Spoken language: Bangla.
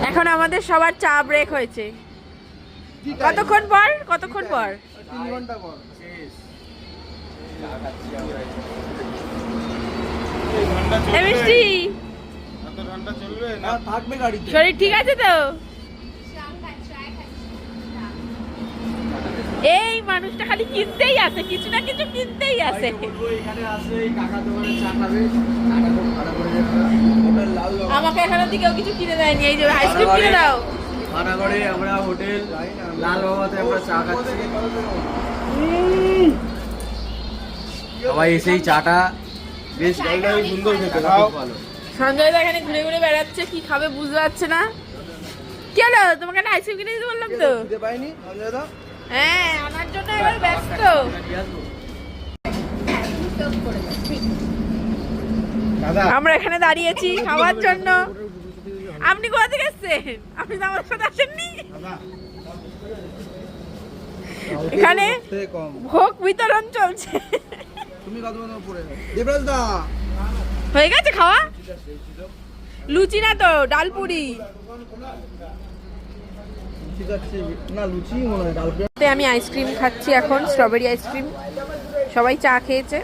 এখন আমাদের সবার চা ব্রেক হয়েছে। কতক্ষণ পর? 3 ঘন্টা পর। মিষ্টি থাকবে গাড়িতে। শরীর ঠিক আছে তো? এই মানুষটা খালি কিনতেই আছে, কিছু না কিছু কিনতেই আছে। আমাকে এখানে দিকেও কিছু কিনে দেয়নি। এই যে আইসক্রিম কিনে দাও। খানাগড়ে আমরা হোটেল লাল বাবাতে আমরা চা খাচ্ছি। সবাই এসেই চাটা বেশ সুন্দর খেতে, খুব ভালো। সঞ্জয় দা এখানে ঘুরে ঘুরে বেড়াচ্ছে, কি খাবে বুঝতে পারছে না। কি হলো, তোমাকে একটা আইসক্রিম কিনে দিতে বললাম তো। হ্যাঁ, আনার জন্য এবার ব্যস্ত। আমরা এখানে দাঁড়িয়েছি খাওয়ার জন্য। আপনি কোথা থেকে এসছেন? আপনি তো আমার সাথে আসেননি। এখানে ভোগ বিতরণ চলছে। হয়ে গেছে খাওয়া? লুচি না তো, ডালপুরি। আমি আইসক্রিম খাচ্ছি এখন, স্ট্রবেরি আইসক্রিম। সবাই চা খেয়েছে।